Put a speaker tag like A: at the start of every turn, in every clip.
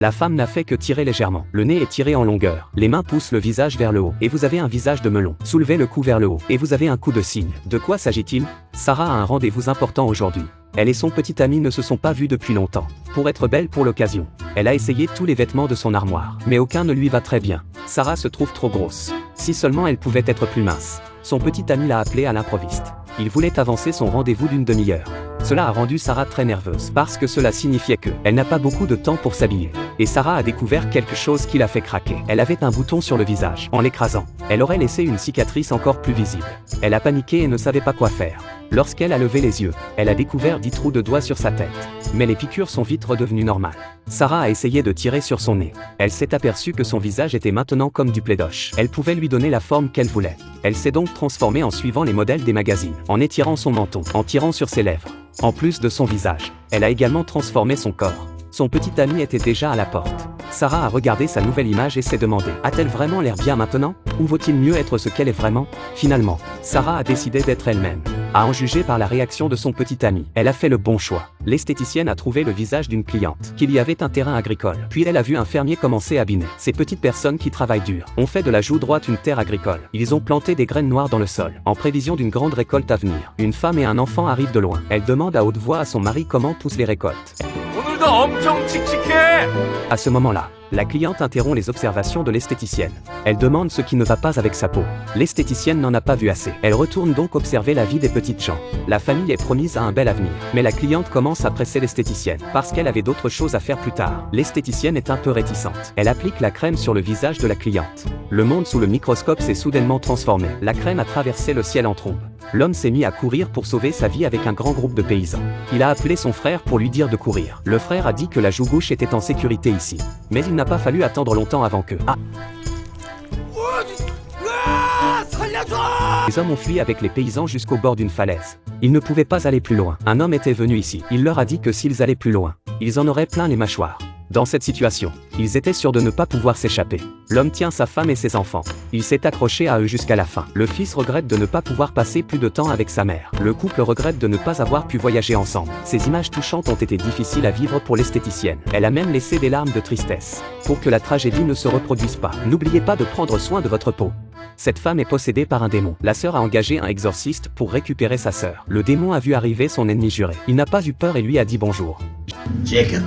A: La femme n'a fait que tirer légèrement. Le nez est tiré en longueur. Les mains poussent le visage vers le haut. Et vous avez un visage de melon. Soulevez le cou vers le haut. Et vous avez un coup de cygne. De quoi s'agit-il? Sarah a un rendez-vous important aujourd'hui. Elle et son petit ami ne se sont pas vus depuis longtemps. Pour être belle pour l'occasion, elle a essayé tous les vêtements de son armoire. Mais aucun ne lui va très bien. Sarah se trouve trop grosse. Si seulement elle pouvait être plus mince. Son petit ami l'a appelée à l'improviste. Il voulait avancer son rendez-vous d'une demi-heure. Cela a rendu Sarah très nerveuse, parce que cela signifiait que elle n'a pas beaucoup de temps pour s'habiller. Et Sarah a découvert quelque chose qui l'a fait craquer. Elle avait un bouton sur le visage. En l'écrasant, elle aurait laissé une cicatrice encore plus visible. Elle a paniqué et ne savait pas quoi faire. Lorsqu'elle a levé les yeux, elle a découvert 10 trous de doigts sur sa tête. Mais les piqûres sont vite redevenues normales. Sarah a essayé de tirer sur son nez. Elle s'est aperçue que son visage était maintenant comme du plédoche. Elle pouvait lui donner la forme qu'elle voulait. Elle s'est donc transformée en suivant les modèles des magazines, en étirant son menton, en tirant sur ses lèvres. En plus de son visage, elle a également transformé son corps. Son petit ami était déjà à la porte. Sarah a regardé sa nouvelle image et s'est demandé, a-t-elle vraiment l'air bien maintenant? Ou vaut-il mieux être ce qu'elle est vraiment? Finalement, Sarah a décidé d'être elle-même. À en juger par la réaction de son petit ami, elle a fait le bon choix. L'esthéticienne a trouvé le visage d'une cliente, qu'il y avait un terrain agricole. Puis elle a vu un fermier commencer à biner. Ces petites personnes qui travaillent dur ont fait de la joue droite une terre agricole. Ils ont planté des graines noires dans le sol, en prévision d'une grande récolte à venir. Une femme et un enfant arrivent de loin. Elle demande à haute voix à son mari comment poussent les récoltes. À ce moment-là, la cliente interrompt les observations de l'esthéticienne. Elle demande ce qui ne va pas avec sa peau. L'esthéticienne n'en a pas vu assez. Elle retourne donc observer la vie des petites gens. La famille est promise à un bel avenir. Mais la cliente commence à presser l'esthéticienne, parce qu'elle avait d'autres choses à faire plus tard. L'esthéticienne est un peu réticente. Elle applique la crème sur le visage de la cliente. Le monde sous le microscope s'est soudainement transformé. La crème a traversé le ciel en trombe. L'homme s'est mis à courir pour sauver sa vie avec un grand groupe de paysans. Il a appelé son frère pour lui dire de courir. Le frère a dit que la joue gauche était en sécurité ici. Mais il n'a pas fallu attendre longtemps avant que... Les hommes ont fui avec les paysans jusqu'au bord d'une falaise. Ils ne pouvaient pas aller plus loin. Un homme était venu ici. Il leur a dit que s'ils allaient plus loin, ils en auraient plein les mâchoires. Dans cette situation, ils étaient sûrs de ne pas pouvoir s'échapper. L'homme tient sa femme et ses enfants. Il s'est accroché à eux jusqu'à la fin. Le fils regrette de ne pas pouvoir passer plus de temps avec sa mère. Le couple regrette de ne pas avoir pu voyager ensemble. Ces images touchantes ont été difficiles à vivre pour l'esthéticienne. Elle a même laissé des larmes de tristesse. Pour que la tragédie ne se reproduise pas, n'oubliez pas de prendre soin de votre peau. Cette femme est possédée par un démon. La sœur a engagé un exorciste pour récupérer sa sœur. Le démon a vu arriver son ennemi juré. Il n'a pas eu peur et lui a dit bonjour.
B: Jacob.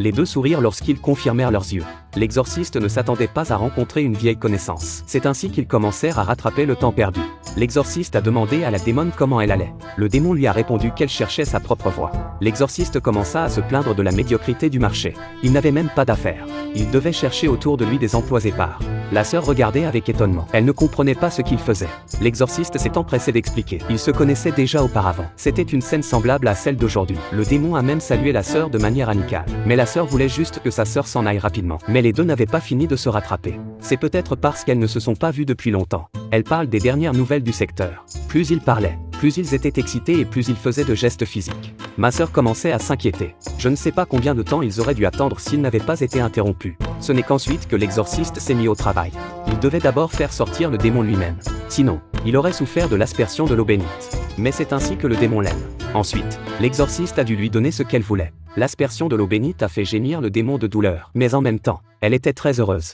A: Les deux sourirent lorsqu'ils confirmèrent leurs yeux. L'exorciste ne s'attendait pas à rencontrer une vieille connaissance. C'est ainsi qu'ils commencèrent à rattraper le temps perdu. L'exorciste a demandé à la démone comment elle allait. Le démon lui a répondu qu'elle cherchait sa propre voie. L'exorciste commença à se plaindre de la médiocrité du marché. Il n'avait même pas d'affaires. Il devait chercher autour de lui des emplois épars. La sœur regardait avec étonnement. Elle ne comprenait pas ce qu'il faisait. L'exorciste s'est empressé d'expliquer. Ils se connaissaient déjà auparavant. C'était une scène semblable à celle d'aujourd'hui. Le démon a même salué la sœur de manière amicale. Mais la sœur voulait juste que sa sœur s'en aille rapidement. Mais les deux n'avaient pas fini de se rattraper. C'est peut-être parce qu'elles ne se sont pas vues depuis longtemps. Elle parle des dernières nouvelles du secteur. Plus ils parlaient, plus ils étaient excités et plus ils faisaient de gestes physiques. Ma sœur commençait à s'inquiéter. Je ne sais pas combien de temps ils auraient dû attendre s'ils n'avaient pas été interrompus. Ce n'est qu'ensuite que l'exorciste s'est mis au travail. Il devait d'abord faire sortir le démon lui-même. Sinon, il aurait souffert de l'aspersion de l'eau bénite. Mais c'est ainsi que le démon l'aime. Ensuite, l'exorciste a dû lui donner ce qu'elle voulait. L'aspersion de l'eau bénite a fait gémir le démon de douleur. Mais en même temps, elle était très heureuse.